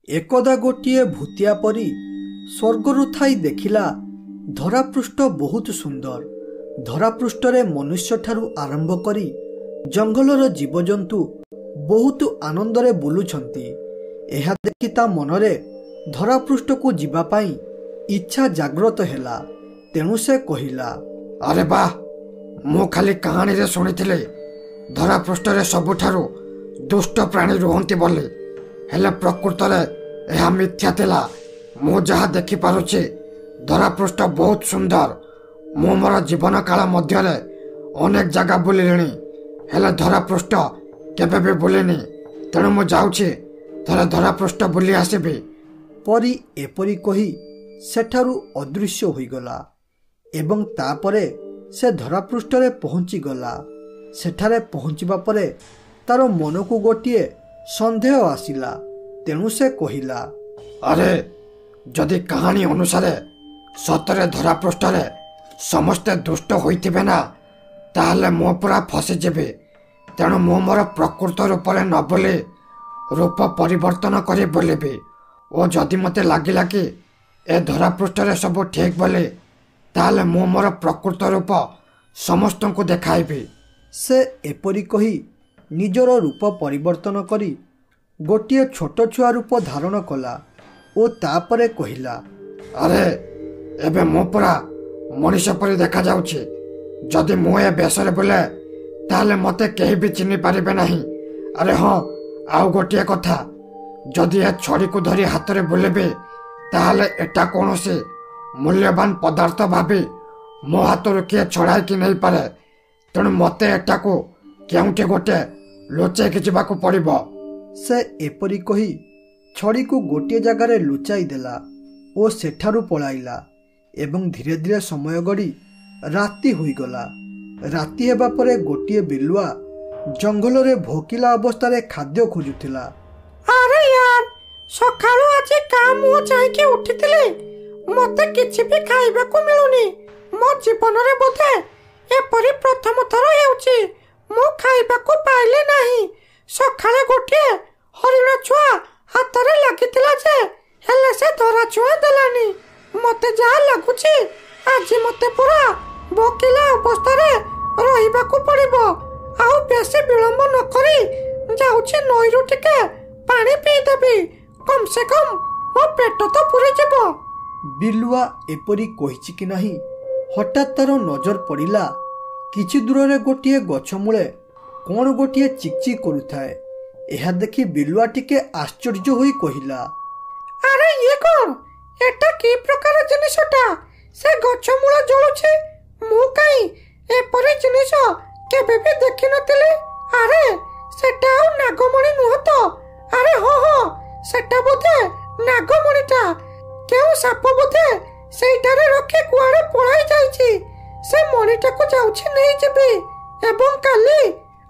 एकदा गोटे भूतिया परी स्वर्गरु थाई देखिला धरापृष्ठ बहुत सुंदर। धरापृष्ठरे मनुष्य ठारू आरंभ करी जंगलर जीवजंतु बहुत आनंदरे बुलुछंती। एहा देखि ता मनरे धरापृष्ठ को जीवा पाई इच्छा जाग्रत हैला। तेणु से कहिला, अरे बा, मु खाली कहानी रे सुनिथिले धरापृष्ठरे सबुठारू दुष्ट प्राणी रुहंती बोली, हेले प्रकृत रे यह मिथ्या थिला। मु जहा देखि पारुछि धरापृष्ठ बहुत सुंदर। मु मोर जीवन काल मध्यरे अनेक जगह बुलिलिणी, हेले धरापृष्ठ केबे भी बुलिनी। तेणु मु जाउछि थरे धरापृष्ठ बुली आसिबि। परी एपरी कही सेठारू अदृश्य होइगला एवं तापरे से धरापृष्ठरे पहुंची गला। सेठारे पहुंचीबा परे तार मन को गोटिए संदेह आसिला। तेणु से कहिला, अरे जदि कहानी अनुसारे सतरे धरापृष्ठरे समस्ते दुष्ट होइथिबे ना, ताहले मो पूरा फसी जेबे। तेणु मु मोर प्रकृत रूपरे न बोली रूप परिवर्तन करी बोलिबी। ओ जदि मते लागिला कि ए धरापृष्ठरे सब ठीक बोली, ताहले मु मोर प्रकृत रूप समस्त को देखाइबी। से एपरी कही निजर रूप परिवर्तन करी गोटिए छोट छुआ रूप धारण कला ओ तापरे कहिला, अरे एबे मो पूरा मनीष परी देखा जाउछि। जदि मु ए बेसरे बोले ताहले मते केही भी चिन्हि पारिबे नाही। अरे हाँ, आउ गोटिए कथा, जदि ए छड़ी को धरी हाथ रे बुलेबे ताहले एटा कोनोसी मूल्यवान पदार्थ भाबी मो हाथरू किए छड़ाई कि नहीं पारे। तेणु मते एटा को केउटे गोटे लोचै कि जिबाकू पड़िबो। से एपरी कही छड़ी को गोटे जगार लुचाई देला ओ सेठारू पलाइला। एवं धीरे धीरे समय गड़ी राति होइगला। राति हेबा परे गोटे बिलुआ जंगल रे भोकिला अवस्था खाद्य खोजुथिला। अरे यार, सकाळू आज काम मु जाईके उठितिले, मते किछि भी खाइबा को मिलुनी। मो जीवन रे बोधे एपरी प्रथम थर हेउची मु खाइबा को पाइले नाही। सकाळे गोटे हरिण छुआ हाथरे लागितिला जे हेले से धरा छुआ देलानी। मते जा लागुची आज मते पूरा भोकिला अवस्था रे रहिबा को पड़िबो। आउ बेसी विलंब न करी जाउची नईरु टिके पानी पी देबी। कम से कम मो पेट तो पूरी जेबो। बिलुआ एपरी कहिछि कि नाही, हठात तार नजर पड़िला किछि दूर रे गोटे गछ मूले कौन गोटे चिकचिक करुथाए। एहा देखि बिलुआ टिके आश्चर्य होई कहिला, अरे ये कौन? एटा की प्रकार जिनिसटा से गछ मूल जळुछि? मु काई एपरी जिनिस केबे भी देखि नथिले। अरे सेटा आ नागमणि नुह तो? अरे हो हो, सेटा बोधे नागमणिटा। केउ साप बोधे सेइटारे रखि कुआडे पळाई जाईछि। से मणिटा को जाउछि नै जेबे एवं काली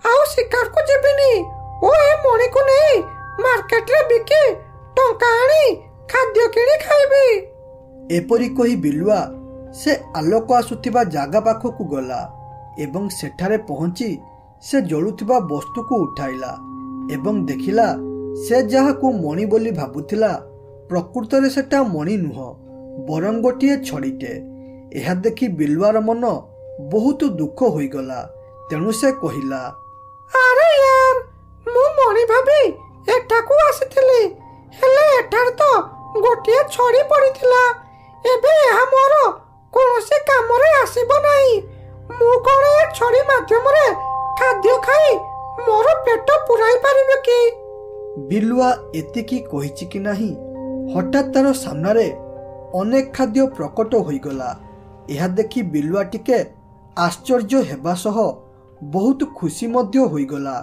आउ शिकार को जेबेनी। ओ ए मणि को नै मार्केट रे बिके टंका आनी खाद्य किणी खाइबी। एपरी कही बिलुआ से आलोक आसुथिबा जागा पाखकू गला एवं सेठारे पहुंची से जळुथिबा वस्तु को उठाइला एवं देखिला से जहा को मणि बोली भाबुथिला प्रकृत रे सेटा मणि नुह, बरं गोटिए छड़ीटे। एहा देखि बिलुआर मन बहुत दुख होइगला। तेणु से कहिला, अरे यार, मु मणि भाबी एटा को आसीथिली, हेले एठार तो गोटिए छड़ी पड़िथिला। एबे एहा मोर कोनोसे काम रे आसीबो नाही। मु कोन ए छड़ी माध्यम रे खाद्य खाई मोर पेट पुराई पारिबे की? बिलुआ एतिकी कहिछि कि नाही, हठात तार सामनारे अनेक खाद्य प्रकट होइगला। एहा देखि बिलुआ टिके आश्चर्य हेबा सह बहुत खुशी मध्य होइगला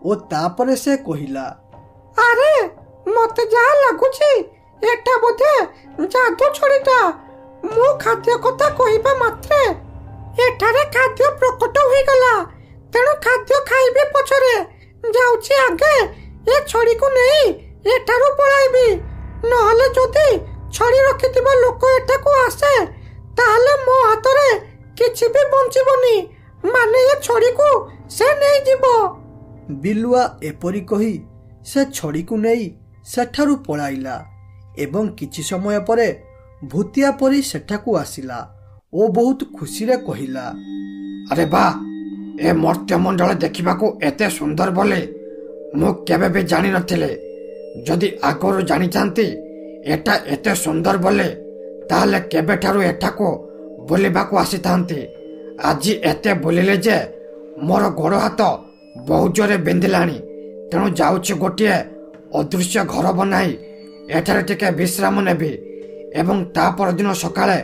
ओ तापरे से कहिला, अरे मते जा लागुछि एटा बोधे जादू छड़ीटा। मु खाद्य कथा कहिबा मात्रे एठारे खाद्य प्रकट होइगला। तेणु खाद्य खाइबे पछरे जाउछि आगे ए छड़ी को नेई एठारू पळाइबी। नहले जदि छड़ी रखिथिबा लोक एटा को आसे ताहले मो हातरे किछि भी बंचिबोनी। माने ए छड़ी को से नेई जिवो। बिलुआ एपरी कही से छड़ी को नेई ସେଠାରୁ ପଳାଇଲା ଏବଂ କିଛି ସମୟ ପରେ ଭୂତିଆ ପରି ସେଠାକୁ ଆସିଲା ଓ ବହୁତ ଖୁସିରେ କହିଲା, ଆରେ ବା, ଏ ମର୍ତ୍ତ୍ୟମଣ୍ଡଳ ଦେଖିବାକୁ ଏତେ ସୁନ୍ଦର ବୋଲି ମୁଁ କେବେ ବି ଜାଣିନଥିଲି। ଯଦି ଆଗରୁ ଜାଣିଥାନ୍ତି ଏଟା ଏତେ ସୁନ୍ଦର ବୋଲି ତାହେଲେ କେବେଠାରୁ ଏଠାକୁ ବୁଲିବାକୁ ଆସିଥାନ୍ତି। ଆଜି ଏତେ ବୁଲିଲେ ଯେ ମୋର ଗୋଡ଼ ହାତ ବହୁତ ଜୋରେ ବିନ୍ଧିଲାଣି। ତେଣୁ ଯାଉଛି ଗୋଟିଏ ଅଦୃଶ୍ୟ ଘର ବନାଇ ଏଠାରେ ଟିକେ ବିଶ୍ରାମ ନେବି ଏବଂ ତା ପରଦିନ ସକାଳେ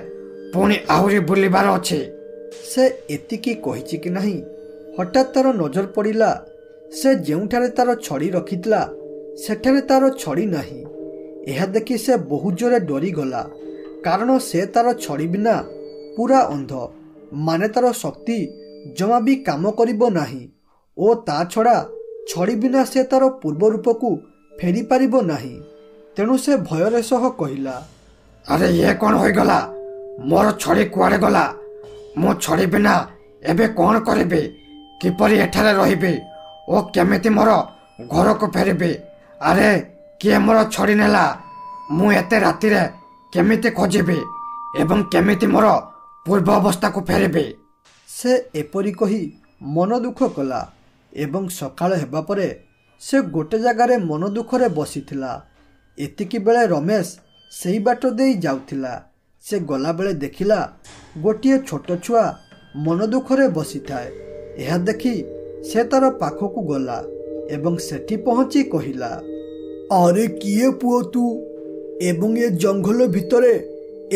ପୁଣି ଆହୁରି ବୁଲିବାର ଅଛି। ସେ ଏତିକି କହିଛି କି ନାହିଁ, ହଠାତ୍ ତାର ନଜର ପଡ଼ିଲା ସେ ଯେଉଁଠାରେ ତାର ଛଡ଼ି ରଖିଥିଲା ସେଠାରେ ତାର ଛଡ଼ି ନାହିଁ। ଏହା ଦେଖି ସେ ବହୁତ ଜୋରେ ଡରିଗଲା, କାରଣ ସେ ତାର ଛଡ଼ି ବିନା ପୁରା ଅନ୍ଧ, ମାନେ ତାର ଶକ୍ତି ଜମା ବି କାମ କରିବ ନାହିଁ ଓ ତା ଛଡ଼ା ଛଡ଼ି ବିନା ସେ ତାର ପୂର୍ବ ରୂପକୁ ଫେରି ପାରିବ ନାହିଁ। ତେଣୁ ସେ ଭୟରେ ସହ କହିଲା, ଆରେ ଇଏ କ'ଣ ହୋଇଗଲା? ମୋର ଛଡ଼ି କୁଆଡ଼େ ଗଲା? ମୁଁ ଛଡ଼ି ବିନା ଏବେ କ'ଣ କରିବି? କିପରି ଏଠାରେ ରହିବି ଓ କେମିତି ମୋର ଘରକୁ ଫେରିବି? ଆରେ କିଏ ମୋର ଛଡ଼ି ନେଲା? ମୁଁ ଏତେ ରାତିରେ କେମିତି ଖୋଜିବି ଏବଂ କେମିତି ମୋର ପୂର୍ବ ଅବସ୍ଥାକୁ ଫେରିବି? ସେ ଏପରି କହି ମନ ଦୁଃଖ କଲା ଏବଂ ସକାଳ ହେବା ପରେ ସେ ଗୋଟେ ଜାଗାରେ ମନ ଦୁଃଖରେ ବସିଥିଲା। ଏତିକି ବେଳେ ରମେଶ ସେଇ ବାଟ ଦେଇ ଯାଉଥିଲା। ସେ ଗଲାବେଳେ ଦେଖିଲା ଗୋଟିଏ ଛୋଟ ଛୁଆ ମନ ଦୁଃଖରେ ବସିଥାଏ। ଏହା ଦେଖି ସେ ତାର ପାଖକୁ ଗଲା ଏବଂ ସେଠି ପହଞ୍ଚି କହିଲା, ଆରେ କିଏ ପୁଅ ତୁ? ଏବଂ ଏ ଜଙ୍ଗଲ ଭିତରେ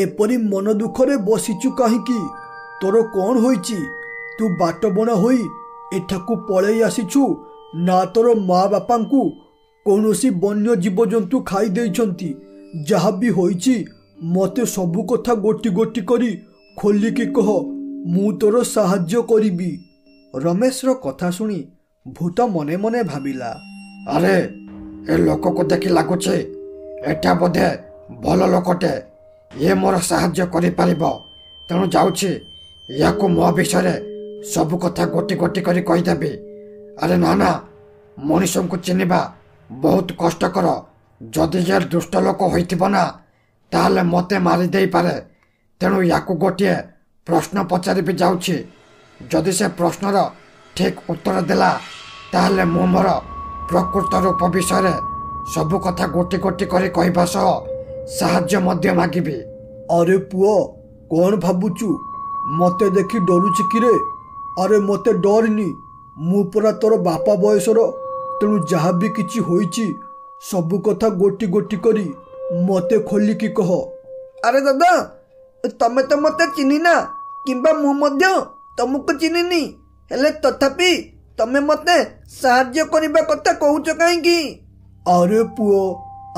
ଏପରି ମନ ଦୁଃଖରେ ବସିଛୁ କାହିଁକି? ତୋର କ'ଣ ହୋଇଛି? ତୁ ବାଟ ବଣା ହୋଇ ଏଠାକୁ ପଳେଇ ଆସିଛୁ ନା ତୋର ମା ବାପାଙ୍କୁ କୌଣସି ବନ୍ୟ ଜୀବଜନ୍ତୁ ଖାଇ ଦେଇଛନ୍ତି? ଯାହା ବି ହୋଇଛି ମୋତେ ସବୁ କଥା ଗୋଟି ଗୋଟି କରି ଖୋଲିକି କହ, ମୁଁ ତୋର ସାହାଯ୍ୟ କରିବି। ରମେଶର କଥା ଶୁଣି ଭୂତ ମନେ ମନେ ଭାବିଲା, ଆରେ ଏ ଲୋକକୁ ଦେଖି ଲାଗୁଛି ଏଟା ବୋଧେ ଭଲ ଲୋକଟେ, ଇଏ ମୋର ସାହାଯ୍ୟ କରିପାରିବ। ତେଣୁ ଯାଉଛି ୟାକୁ ମୋ ବିଷୟରେ ସବୁ କଥା ଗୋଟି ଗୋଟି କରି କହିଦେବି। ଆରେ ନା ନା, ମଣିଷଙ୍କୁ ଚିହ୍ନିବା ବହୁତ କଷ୍ଟକର। ଯଦି ଯେ ଦୁଷ୍ଟ ଲୋକ ହୋଇଥିବ ନା ତାହେଲେ ମୋତେ ମାରି ଦେଇପାରେ। ତେଣୁ ୟାକୁ ଗୋଟିଏ ପ୍ରଶ୍ନ ପଚାରିବି ଯାଉଛି। ଯଦି ସେ ପ୍ରଶ୍ନର ଠିକ୍ ଉତ୍ତର ଦେଲା ତାହେଲେ ମୁଁ ମୋର ପ୍ରକୃତ ରୂପ ବିଷୟରେ ସବୁ କଥା ଗୋଟି ଗୋଟି କରି କହିବା ସହ ସାହାଯ୍ୟ ମଧ୍ୟ ମାଗିବି। ଆରେ ପୁଅ, କ'ଣ ଭାବୁଛୁ? ମୋତେ ଦେଖି ଡରୁଛି କିରେ? ଆରେ ମୋତେ ଡରନି, ମୁଁ ପରା ତୋର ବାପା ବୟସର। ତେଣୁ ଯାହା ବି କିଛି ହୋଇଛି ସବୁ କଥା ଗୋଟି ଗୋଟି କରି ମୋତେ ଖୋଲିକି କହ। ଆରେ ଦାଦା, ତମେ ତ ମୋତେ ଚିହ୍ନିନା କିମ୍ବା ମୁଁ ମଧ୍ୟ ତମକୁ ଚିହ୍ନିନି, ହେଲେ ତଥାପି ତମେ ମୋତେ ସାହାଯ୍ୟ କରିବା କଥା କହୁଛ କାହିଁକି? ଆରେ ପୁଅ,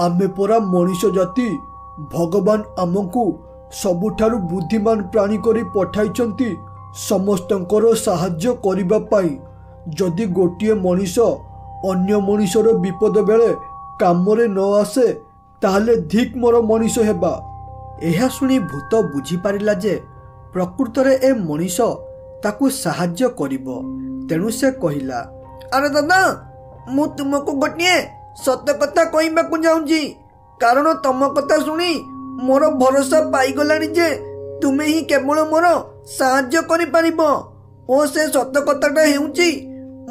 ଆମେ ପରା ମଣିଷ ଜାତି। ଭଗବାନ ଆମକୁ ସବୁଠାରୁ ବୁଦ୍ଧିମାନ ପ୍ରାଣୀ କରି ପଠାଇଛନ୍ତି ସମସ୍ତଙ୍କର ସାହାଯ୍ୟ କରିବା ପାଇଁ। ଯଦି ଗୋଟିଏ ମଣିଷ ଅନ୍ୟ ମଣିଷର ବିପଦ ବେଳେ କାମରେ ନ ଆସେ ତାହେଲେ ଧିକ୍ ମୋର ମଣିଷ ହେବା। ଏହା ଶୁଣି ଭୂତ ବୁଝିପାରିଲା ଯେ ପ୍ରକୃତରେ ଏ ମଣିଷ ତାକୁ ସାହାଯ୍ୟ କରିବ। ତେଣୁ ସେ କହିଲା, ଆରେ ଦାଦା, ମୁଁ ତୁମକୁ ଗୋଟିଏ ସତ କଥା କହିବାକୁ ଯାଉଛି, କାରଣ ତମ କଥା ଶୁଣି ମୋର ଭରସା ପାଇଗଲାଣି ଯେ ତୁମେ ହିଁ କେବଳ ମୋର ସାହାଯ୍ୟ କରିପାରିବ। ଓ ସେ ସତ କଥାଟା ହେଉଛି,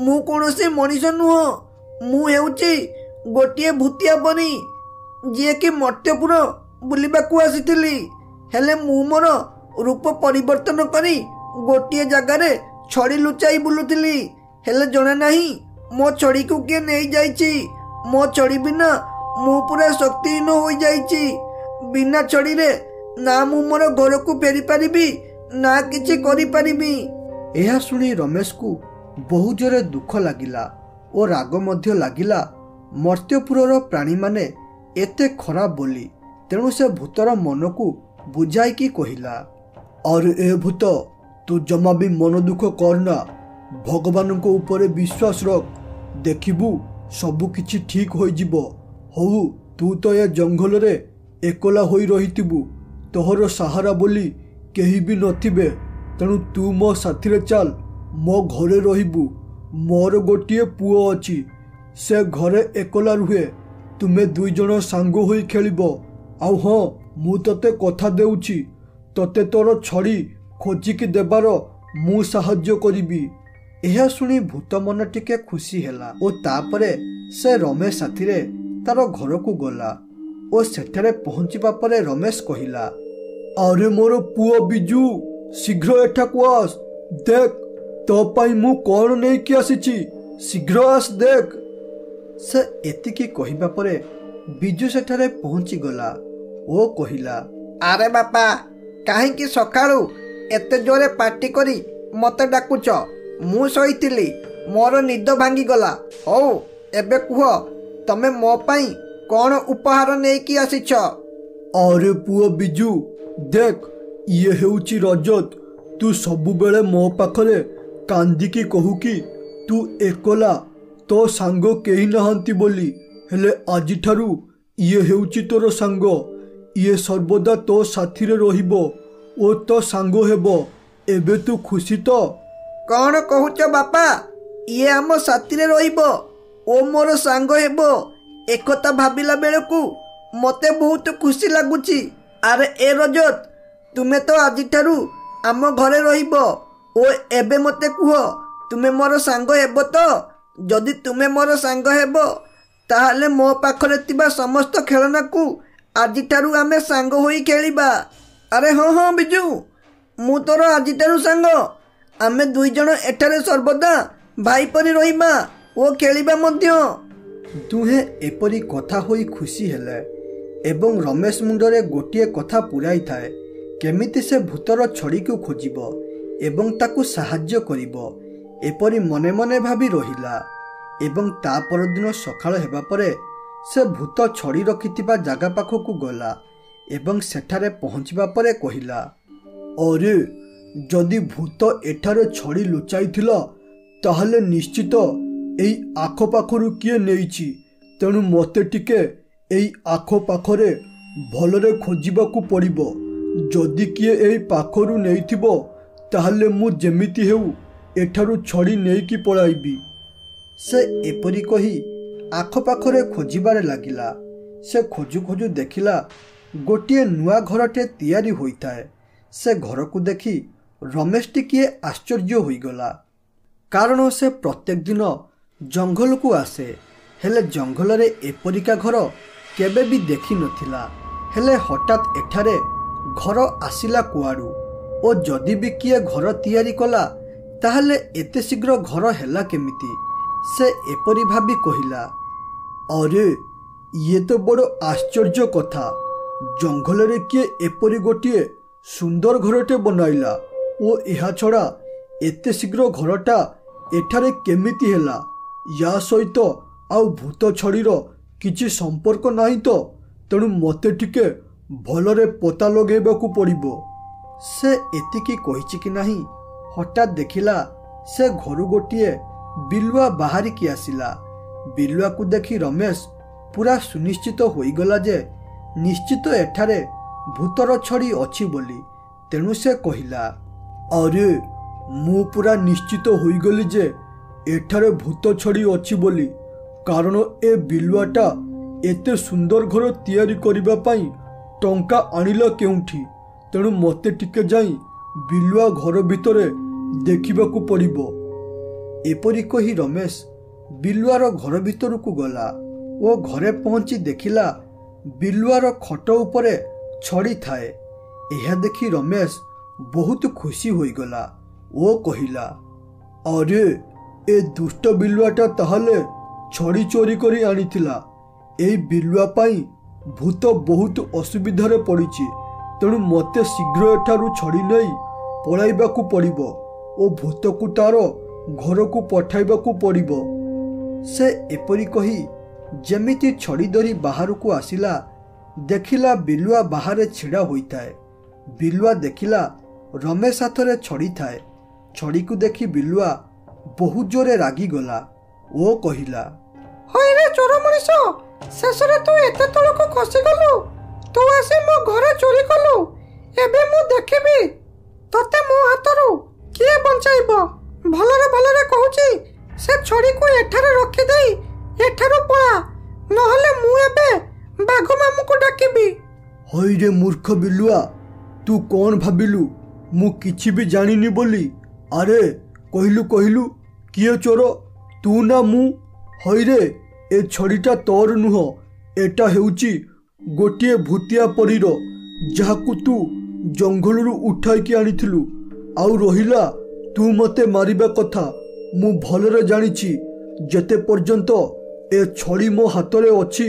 ମୁଁ କୌଣସି ମଣିଷ ନୁହଁ, ମୁଁ ହେଉଛି ଗୋଟିଏ ଭୂତିଆ ପରି, ଯିଏକି ମର୍ତ୍ତ୍ୟପୁର ବୁଲିବାକୁ ଆସିଥିଲି। ହେଲେ ମୁଁ ମୋର ରୂପ ପରିବର୍ତ୍ତନ କରି ଗୋଟିଏ ଜାଗାରେ ଛଡ଼ି ଲୁଚାଇ ବୁଲୁଥିଲି। ହେଲେ ଜଣା ନାହିଁ ମୋ ଛଡ଼ିକୁ କିଏ ନେଇଯାଇଛି। ମୋ ଛଡ଼ି ବିନା ମୁଁ ପୁରା ଶକ୍ତିହୀନ ହୋଇଯାଇଛି। ବିନା ଛଡ଼ିରେ ନା ମୁଁ ମୋର ଘରକୁ ଫେରିପାରିବି ନା କିଛି କରିପାରିବି। ଏହା ଶୁଣି ରମେଶକୁ ବହୁ ଜୋରେ ଦୁଃଖ ଲାଗିଲା ଓ ରାଗ ମଧ୍ୟ ଲାଗିଲା ମର୍ତ୍ତ୍ୟପୁରର ପ୍ରାଣୀମାନେ ଏତେ ଖରାପ ବୋଲି। ତେଣୁ ସେ ଭୂତର ମନକୁ ବୁଝାଇକି କହିଲା, ଆରେ ଏ ଭୂତ, ତୁ ଜମା ବି ମନ ଦୁଃଖ କରନା, ଭଗବାନଙ୍କ ଉପରେ ବିଶ୍ୱାସ ରଖ, ଦେଖିବୁ ସବୁ କିଛି ଠିକ୍ ହୋଇଯିବ। ହଉ, ତୁ ତ ଏ ଜଙ୍ଗଲରେ ଏକଲା ହୋଇ ରହିଥିବୁ, ତୋହର ସାହାରା ବୋଲି କେହି ବି ନଥିବେ। ତେଣୁ ତୁ ମୋ ସାଥିରେ ଚାଲ, ମୋ ଘରେ ରହିବୁ। ମୋର ଗୋଟିଏ ପୁଅ ଅଛି, ସେ ଘରେ ଏକଲା ରୁହେ ତୁମେ ଦୁଇ ଜଣ ସାଙ୍ଗ ହୋଇ ଖେଳିବ। ଆଉ ହଁ, ମୁଁ ତତେ କଥା ଦେଉଛି, ତତେ ତୋର ଛଡ଼ି ଖୋଜିକି ଦେବାର ମୁଁ ସାହାଯ୍ୟ କରିବି। ଏହା ଶୁଣି ଭୂତ ମନ ଟିକେ ଖୁସି ହେଲା ଓ ତାପରେ ସେ ରମେଶ ସାଥିରେ ତାର ଘରକୁ ଗଲା ଓ ସେଠାରେ ପହଞ୍ଚିବା ପରେ ରମେଶ କହିଲା, ଆରେ ମୋର ପୁଅ ବିଜୁ, ଶୀଘ୍ର ଏଠାକୁ ଆସ। ଦେଖ, ତୋ ପାଇଁ ମୁଁ କ'ଣ ନେଇକି ଆସିଛି, ଶୀଘ୍ର ଆସ ଦେଖ। ସେ ଏତିକି କହିବା ପରେ ବିଜୁ ସେଠାରେ ପହଞ୍ଚିଗଲା ଓ କହିଲା, ଆରେ ବାପା, କାହିଁକି ସକାଳୁ ଏତେ ଜୋରେ ପାଟି କରି ମତେ ଡାକୁଛ? ମୁଁ ଶୋଇଥିଲି, ମୋର ନିଦ ଭାଙ୍ଗିଗଲା। ହଉ, ଏବେ କୁହ, ତମେ ମୋ ପାଇଁ କ'ଣ ଉପହାର ନେଇକି ଆସିଛ? ଆରେ ପୁଅ ବିଜୁ, ଦେଖ, ଇଏ ହେଉଛି ରଜତ। ତୁ ସବୁବେଳେ ମୋ ପାଖରେ କାନ୍ଦିକି କହୁ କି ତୁ ଏକଲା, ତୋ ସାଙ୍ଗ କେହି ନାହାନ୍ତି ବୋଲି। ହେଲେ ଆଜିଠାରୁ ଇଏ ହେଉଛି ତୋର ସାଙ୍ଗ। ଇଏ ସର୍ବଦା ତୋ ସାଥିରେ ରହିବ ଓ ତୋ ସାଙ୍ଗ ହେବ। ଏବେ ତୁ ଖୁସି ତ? କ'ଣ କହୁଛ ବାପା? ଇଏ ଆମ ସାଥିରେ ରହିବ ଓ ମୋର ସାଙ୍ଗ ହେବ? ଏକଥା ଭାବିଲା ବେଳକୁ ମତେ ବହୁତ ଖୁସି ଲାଗୁଛି। ଆରେ ଏ ରଜତ, ତୁମେ ତ ଆଜିଠାରୁ ଆମ ଘରେ ରହିବ ଓ ଏବେ ମତେ କୁହ, ତୁମେ ମୋର ସାଙ୍ଗ ହେବ ତ? ଯଦି ତୁମେ ମୋର ସାଙ୍ଗ ହେବ, ତାହେଲେ ମୋ ପାଖରେ ଥିବା ସମସ୍ତ ଖେଳନାକୁ ଆଜିଠାରୁ ଆମେ ସାଙ୍ଗ ହୋଇ ଖେଳିବା। ଆରେ ହଁ ହଁ ବିଜୁ, ମୁଁ ତୋର ଆଜିଠାରୁ ସାଙ୍ଗ। ଆମେ ଦୁଇ ଜଣ ଏଠାରେ ସର୍ବଦା ଭାଇ ପରି ରହିବା ଓ ଖେଳିବା ମଧ୍ୟ। ଦୁହେଁ ଏପରି କଥା ହୋଇ ଖୁସି ହେଲେ ଏବଂ ରମେଶ ମୁଣ୍ଡରେ ଗୋଟିଏ କଥା ପୁରାଇଥାଏ, କେମିତି ସେ ଭୂତର ଛଡ଼ିକୁ ଖୋଜିବ ଏବଂ ତାକୁ ସାହାଯ୍ୟ କରିବ। ଏପରି ମନେ ମନେ ଭାବି ରହିଲା ଏବଂ ତା ପରଦିନ ସକାଳ ହେବା ପରେ ସେ ଭୂତ ଛଡ଼ି ରଖିଥିବା ଜାଗା ପାଖକୁ ଗଲା ଏବଂ ସେଠାରେ ପହଞ୍ଚିବା ପରେ କହିଲା, ଅରେ, ଯଦି ଭୂତ ଏଠାରେ ଛଡ଼ି ଲୁଚାଇଥିଲା, ତାହେଲେ ନିଶ୍ଚିତ ଏଇ ଆଖପାଖରୁ କିଏ ନେଇଛି। ତେଣୁ ମୋତେ ଟିକେ ଏଇ ଆଖପାଖରେ ଭଲରେ ଖୋଜିବାକୁ ପଡ଼ିବ। ଯଦି କିଏ ଏଇ ପାଖରୁ ନେଇଥିବ, ତାହେଲେ ମୁଁ ଯେମିତି ହେଉ ଏଠାରୁ ଛଡ଼ି ନେଇକି ପଳାଇବି। ସେ ଏପରି କହି ଆଖପାଖରେ ଖୋଜିବାରେ ଲାଗିଲା। ସେ ଖୋଜୁ ଖୋଜୁ ଦେଖିଲା ଗୋଟିଏ ନୂଆ ଘରଟେ ତିଆରି ହୋଇଥାଏ। ସେ ଘରକୁ ଦେଖି ରମେଶ ଟିକିଏ ଆଶ୍ଚର୍ଯ୍ୟ ହୋଇଗଲା, କାରଣ ସେ ପ୍ରତ୍ୟେକ ଦିନ ଜଙ୍ଗଲକୁ ଆସେ, ହେଲେ ଜଙ୍ଗଲରେ ଏପରିକା ଘର କେବେ ବି ଦେଖିନଥିଲା। ହେଲେ ହଠାତ୍ ଏଠାରେ ଘର ଆସିଲା କୁଆଡ଼ୁ ଓ ଯଦି ବି କିଏ ଘର ତିଆରି କଲା, ତାହେଲେ ଏତେ ଶୀଘ୍ର ଘର ହେଲା କେମିତି? ସେ ଏପରି ଭାବି କହିଲା, ଅରେ, ଇଏ ତ ବଡ଼ ଆଶ୍ଚର୍ଯ୍ୟ କଥା। ଜଙ୍ଗଲରେ କିଏ ଏପରି ଗୋଟିଏ ସୁନ୍ଦର ଘରଟେ ବନାଇଲା ଓ ଏହା ଛଡ଼ା ଏତେ ଶୀଘ୍ର ଘରଟା ଏଠାରେ କେମିତି ହେଲା? ୟା ସହିତ ଆଉ ଭୂତ ଛଡ଼ିର କିଛି ସମ୍ପର୍କ ନାହିଁ ତ? ତେଣୁ ମୋତେ ଟିକେ ଭଲରେ ପତା ଲଗାଇବାକୁ ପଡ଼ିବ। ସେ ଏତିକି କହିଛି କି ନାହିଁ, ହଠାତ୍ ଦେଖିଲା ସେ ଘରୁ ଗୋଟିଏ ବିଲୁଆ ବାହାରିକି ଆସିଲା। ବିଲୁଆକୁ ଦେଖି ରମେଶ ପୁରା ସୁନିଶ୍ଚିତ ହୋଇଗଲା ଯେ ନିଶ୍ଚିତ ଏଠାରେ ଭୂତର ଛଡ଼ି ଅଛି ବୋଲି। ତେଣୁ ସେ କହିଲା, ଅରେ, ମୁଁ ପୁରା ନିଶ୍ଚିତ ହୋଇଗଲି ଯେ ଏଠାରେ ଭୂତ ଛଡ଼ି ଅଛି ବୋଲି, କାରଣ ଏ ବିଲୁଆଟା ଏତେ ସୁନ୍ଦର ଘର ତିଆରି କରିବା ପାଇଁ ଟଙ୍କା ଆଣିଲା କେଉଁଠି? ତେଣୁ ମୋତେ ଟିକେ ଯାଇ ବିଲୁଆ ଘର ଭିତରେ ଦେଖିବାକୁ ପଡ଼ିବ। ଏପରି କହି ରମେଶ ବିଲୁଆର ଘର ଭିତରକୁ ଗଲା ଓ ଘରେ ପହଞ୍ଚି ଦେଖିଲା ବିଲୁଆର ଖଟ ଉପରେ ଛଡ଼ି ଥାଏ। ଏହା ଦେଖି ରମେଶ ବହୁତ ଖୁସି ହୋଇଗଲା ଓ କହିଲା, ଅରେ, ଏ ଦୁଷ୍ଟ ବିଲୁଆଟା ତାହେଲେ ଛଡ଼ି ଚୋରି କରି ଆଣିଥିଲା। ଏଇ ବିଲୁଆ ପାଇଁ ଭୂତ ବହୁତ ଅସୁବିଧାରେ ପଡ଼ିଛି। ତେଣୁ ମୋତେ ଶୀଘ୍ର ଏଠାରୁ ଛଡ଼ି ନେଇ ପଳାଇବାକୁ ପଡ଼ିବ ଓ ଭୂତକୁ ତାର ଘରକୁ ପଠାଇବାକୁ ପଡ଼ିବ। ସେ ଏପରି କହି ଯେମିତି ଛଡ଼ି ଧରି ବାହାରକୁ ଆସିଲା, ଦେଖିଲା ବିଲୁଆ ବାହାରେ ଛିଡ଼ା ହୋଇଥାଏ। ବିଲୁଆ ଦେଖିଲା ରମେଶ ହାତରେ ଛଡ଼ି ଥାଏ। ଛଡ଼ିକୁ ଦେଖି ବିଲୁଆ ବହୁତ ଜୋରେ ରାଗିଗଲା ଓ କହିଲା, ହଇରେ ଚୋର ମଣିଷ, ଶେଷରେ ତୁ ଏତେ ତଳକୁ ଖସିଗଲୁ। ତୁ ଆସି ମୋ ଘରେ ଚୋରି କଲୁ। ଏବେ ମୁଁ ଦେଖିବି ତତେ ମୋ ହାତରୁ କିଏ ବଞ୍ଚାଇବ। ଭଲରେ ଭଲରେ କହୁଛି, ସେ ଛଡ଼ିକୁ ଏଠାରେ ରଖିଦେଇ ଏଠାରୁ ପଳା, ନହେଲେ ମୁଁ ଏବେ ବାଘ ମାମୁଁକୁ ଡାକିବି। ହଇରେ ମୂର୍ଖ ବିଲୁଆ, ତୁ କ'ଣ ଭାବିଲୁ ମୁଁ କିଛି ବି ଜାଣିନି ବୋଲି? ଆରେ କହିଲୁ କହିଲୁ, କିଏ ଚୋର, ତୁ ନା ମୁଁ? ହଇରେ, ଏ ଛଡ଼ିଟା ତୋର ନୁହଁ, ଏଟା ହେଉଛି ଗୋଟିଏ ଭୂତିଆ ପରୀର, ଯାହାକୁ ତୁ ଜଙ୍ଗଲରୁ ଉଠାଇକି ଆଣିଥିଲୁ। ଆଉ ରହିଲା ତୁ ମୋତେ ମାରିବା କଥା, ମୁଁ ଭଲରେ ଜାଣିଛି ଯେତେ ପର୍ଯ୍ୟନ୍ତ ଏ ଛଡ଼ି ମୋ ହାତରେ ଅଛି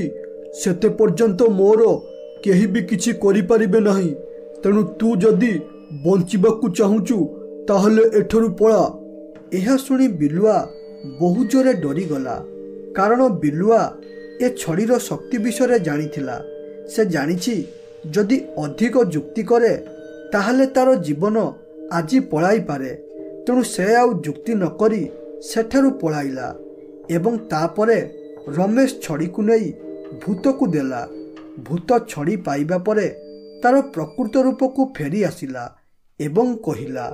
ସେତେ ପର୍ଯ୍ୟନ୍ତ ମୋର କେହି ବି କିଛି କରିପାରିବେ ନାହିଁ। ତେଣୁ ତୁ ଯଦି ବଞ୍ଚିବାକୁ ଚାହୁଁଛୁ ତାହେଲେ ଏଠାରୁ ପଳା। ଏହା ଶୁଣି ବିଲୁଆ ବହୁ ଜୋରେ ଡରିଗଲା, କାରଣ ବିଲୁଆ ଏ ଛଡ଼ିର ଶକ୍ତି ବିଷୟରେ ଜାଣିଥିଲା। ସେ ଜାଣିଛି ଯଦି ଅଧିକ ଯୁକ୍ତି କରେ ତାହେଲେ ତାର ଜୀବନ ଆଜି ପଳାଇପାରେ। ତେଣୁ ସେ ଆଉ ଯୁକ୍ତି ନ କରି ସେଠାରୁ ପଳାଇଲା ଏବଂ ତାପରେ ରମେଶ ଛଡ଼ିକୁ ନେଇ ଭୂତକୁ ଦେଲା। ଭୂତ ଛଡ଼ି ପାଇବା ପରେ ତାର ପ୍ରକୃତ ରୂପକୁ ଫେରି ଆସିଲା ଏବଂ କହିଲା,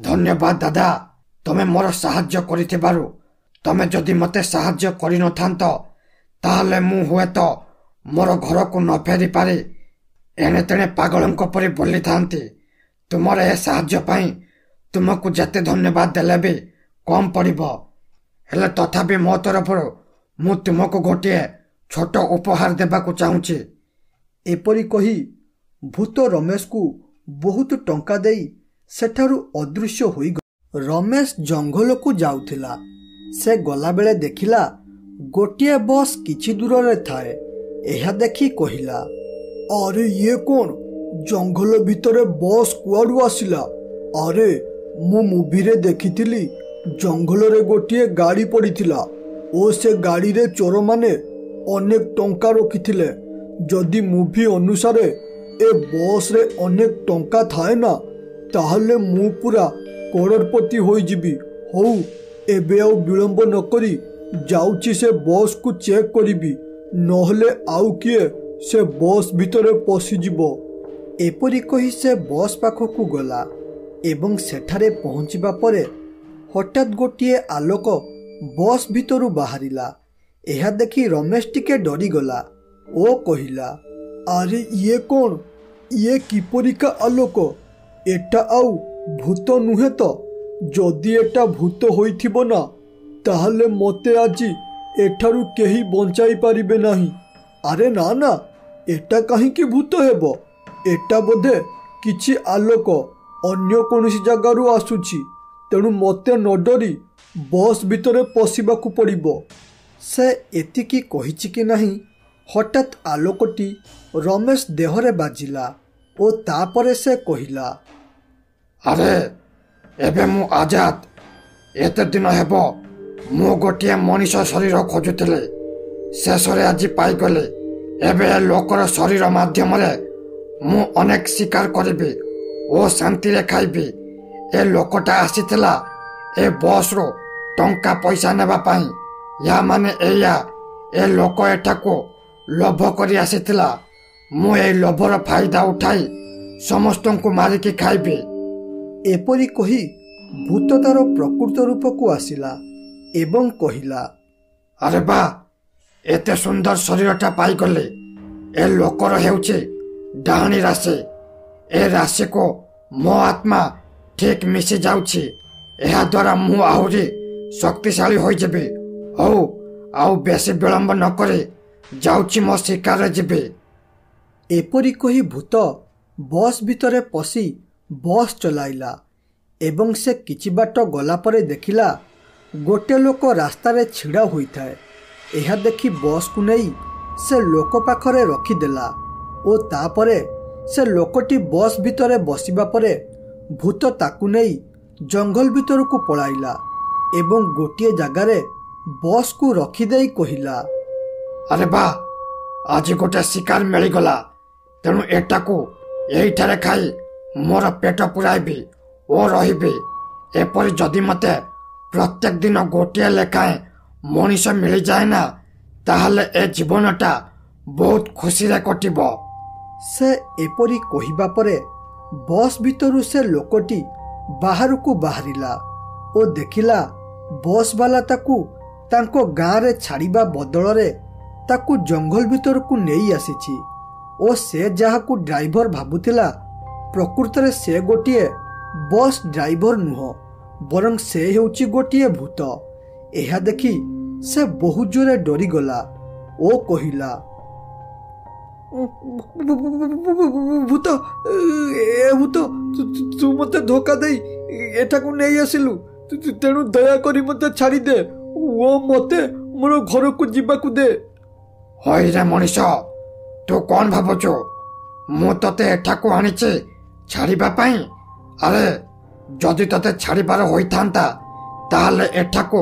ଧନ୍ୟବାଦ ଦାଦା, ତମେ ମୋର ସାହାଯ୍ୟ କରିଥିବାରୁ। ତମେ ଯଦି ମୋତେ ସାହାଯ୍ୟ କରିନଥାନ୍ତ ତାହେଲେ ମୁଁ ହୁଏତ ମୋର ଘରକୁ ନ ଫେରିପାରି ଏଣେ ତେଣେ ପାଗଳଙ୍କ ପରି ବୁଲିଥାନ୍ତି। ତୁମର ଏ ସାହାଯ୍ୟ ପାଇଁ ତୁମକୁ ଯେତେ ଧନ୍ୟବାଦ ଦେଲେ ବି କମ୍ ପଡ଼ିବ। ହେଲେ ତଥାପି ମୋ ତରଫରୁ ମୁଁ ତୁମକୁ ଗୋଟିଏ ଛୋଟ ଉପହାର ଦେବାକୁ ଚାହୁଁଛି। ଏପରି କହି ଭୂତ ରମେଶକୁ ବହୁତ ଟଙ୍କା ଦେଇ ସେଠାରୁ ଅଦୃଶ୍ୟ ହୋଇଗଲା। ରମେଶ ଜଙ୍ଗଲକୁ ଯାଉଥିଲା। ସେ ଗଲାବେଳେ ଦେଖିଲା ଗୋଟିଏ ବସ୍ କିଛି ଦୂରରେ ଥାଏ। ଏହା ଦେଖି କହିଲା, ଆରେ ଇଏ କ'ଣ, ଜଙ୍ଗଲ ଭିତରେ ବସ୍ କୁଆଡ଼ୁ ଆସିଲା? ଆରେ ମୁଁ ମୁଭିରେ ଦେଖିଥିଲି ଜଙ୍ଗଲରେ ଗୋଟିଏ ଗାଡ଼ି ପଡ଼ିଥିଲା ଓ ସେ ଗାଡ଼ିରେ ଚୋରମାନେ ଅନେକ ଟଙ୍କା ରଖିଥିଲେ। ଯଦି ମୁଭି ଅନୁସାରେ ଏ ବସ୍ରେ ଅନେକ ଟଙ୍କା ଥାଏ ନା, ତାହେଲେ ମୁଁ ପୁରା କରୋଡ଼ପତି ହୋଇଯିବି। ହଉ, ଏବେ ଆଉ ବିଳମ୍ବ ନ କରି ଯାଉଛି ସେ ବସ୍କୁ ଚେକ୍ କରିବି, ନହେଲେ ଆଉ କିଏ ସେ ବସ୍ ଭିତରେ ପଶିଯିବ। ଏପରି କହି ସେ ବସ୍ ପାଖକୁ ଗଲା ଏବଂ ସେଠାରେ ପହଞ୍ଚିବା ପରେ ହଠାତ୍ ଗୋଟିଏ ଆଲୋକ ବସ୍ ଭିତରୁ ବାହାରିଲା। ଏହା ଦେଖି ରମେଶ ଟିକେ ଡରିଗଲା ଓ କହିଲା, ଆରେ ଇଏ କ'ଣ, ଇଏ କିପରିକା ଆଲୋକ? ଏଟା ଆଉ ଭୂତ ନୁହେଁ ତ? ଯଦି ଏଟା ଭୂତ ହୋଇଥିବ ନା, ତାହେଲେ ମୋତେ ଆଜି ଏଠାରୁ କେହି ବଞ୍ଚାଇ ପାରିବେ ନାହିଁ। ଆରେ ନା ନା, ଏଟା କାହିଁକି ଭୂତ ହେବ? ଏଟା ବୋଧେ କିଛି ଆଲୋକ ଅନ୍ୟ କୌଣସି ଜାଗାରୁ ଆସୁଛି। ତେଣୁ ମୋତେ ନ ଡରି ବସ୍ ଭିତରେ ପଶିବାକୁ ପଡ଼ିବ। ସେ ଏତିକି କହିଛି କି ନାହିଁ, ହଠାତ୍ ଆଲୋକଟି ରମେଶ ଦେହରେ ବାଜିଲା ଓ ତାପରେ ସେ କହିଲା, ଆରେ ଏବେ ମୁଁ ଆଜାଦ। ଏତେ ଦିନ ହେବ ମୁଁ ଗୋଟିଏ ମଣିଷ ଶରୀର ଖୋଜୁଥିଲି, ଶେଷରେ ଆଜି ପାଇଗଲି। ଏବେ ଏ ଲୋକର ଶରୀର ମାଧ୍ୟମରେ ମୁଁ ଅନେକ ଶିକାର କରିବି ଓ ଶାନ୍ତିରେ ଖାଇବି। ଏ ଲୋକଟା ଆସିଥିଲା ଏ ବସ୍ରୁ ଟଙ୍କା ପଇସା ନେବା ପାଇଁ। ୟା ମାନେ ଏଇଆ, ଏ ଲୋକ ଏଠାକୁ ଲୋଭ କରି ଆସିଥିଲା। ମୁଁ ଏଇ ଲୋଭର ଫାଇଦା ଉଠାଇ ସମସ୍ତଙ୍କୁ ମାରିକି ଖାଇବି। ଏପରି କହି ଭୂତ ତାର ପ୍ରକୃତ ରୂପକୁ ଆସିଲା ଏବଂ କହିଲା, ଆରେ ବା, ଏତେ ସୁନ୍ଦର ଶରୀରଟା ପାଇଗଲି। ଏ ଲୋକର ହେଉଛି ଡାହାଣୀ ରାଶି। ଏ ରାଶିକୁ ମୋ ଆତ୍ମା ଠିକ୍ ମିଶି ଯାଉଛି। ଏହାଦ୍ୱାରା ମୁଁ ଆହୁରି ଶକ୍ତିଶାଳୀ ହୋଇଯିବି। ହଉ, ଆଉ ବେଶୀ ବିଳମ୍ବ ନ କରି ଯାଉଛି ମୋ ଶିକାରରେ ଯିବି। ଏପରି କହି ଭୂତ ବସ୍ ଭିତରେ ପଶି ବସ୍ ଚଲାଇଲା ଏବଂ ସେ କିଛି ବାଟ ଗଲା ପରେ ଦେଖିଲା ଗୋଟେ ଲୋକ ରାସ୍ତାରେ ଛିଡ଼ା ହୋଇଥାଏ। ଏହା ଦେଖି ବସ୍କୁ ନେଇ ସେ ଲୋକ ପାଖରେ ରଖିଦେଲା ଓ ତାପରେ ସେ ଲୋକଟି ବସ୍ ଭିତରେ ବସିବା ପରେ ଭୂତ ତାକୁ ନେଇ ଜଙ୍ଗଲ ଭିତରକୁ ପଳାଇଲା ଏବଂ ଗୋଟିଏ ଜାଗାରେ ବସ୍କୁ ରଖିଦେଇ କହିଲା, ଆରେ ବା, ଆଜି ଗୋଟେ ଶିକାର ମିଳିଗଲା। ତେଣୁ ଏଟାକୁ ଏଇଠାରେ ଖାଇ ମୋର ପେଟ ପୁରାଇବି ଓ ରହିବି। ଏପରି ଯଦି ମୋତେ ପ୍ରତ୍ୟେକ ଦିନ ଗୋଟିଏ ଲେଖାଏଁ ମଣିଷ ମିଳିଯାଏ ନା, ତାହେଲେ ଏ ଜୀବନଟା ବହୁତ ଖୁସିରେ କଟିବ। ସେ ଏପରି କହିବା ପରେ ବସ୍ ଭିତରୁ ସେ ଲୋକଟି ବାହାରକୁ ବାହାରିଲା ଓ ଦେଖିଲା ବସ୍ ବାଲା ତାକୁ ତାଙ୍କ ଗାଁରେ ଛାଡ଼ିବା ବଦଳରେ ତାକୁ ଜଙ୍ଗଲ ଭିତରକୁ ନେଇ ଆସିଛି ଓ ସେ ଯାହାକୁ ଡ୍ରାଇଭର ଭାବୁଥିଲା ପ୍ରକୃତରେ ସେ ଗୋଟିଏ ବସ୍ ଡ୍ରାଇଭର ନୁହଁ, ବରଂ ସେ ହେଉଛି ଗୋଟିଏ ଭୂତ। ଏହା ଦେଖି ସେ ବହୁ ଜୋରେ ଡରିଗଲା ଓ କହିଲା, ଭୂତ, ଏ ଭୂତ, ତୁ ମୋତେ ଧୋକା ଦେଇ ଏଠାକୁ ନେଇ ଆସିଲୁ, ତେଣୁ ଦୟାକରି ମୋତେ ଛାଡ଼ିଦେ ଓ ମୋତେ ମୋର ଘରକୁ ଯିବାକୁ ଦେ। ହଇରେ ମଣିଷ, ତୁ କ'ଣ ଭାବୁଛୁ ମୁଁ ତତେ ଏଠାକୁ ଆଣିଛି ଛାଡ଼ିବା ପାଇଁ? ଆରେ ଯଦି ତତେ ଛାଡ଼ିବାର ହୋଇଥାନ୍ତା ତାହେଲେ ଏଠାକୁ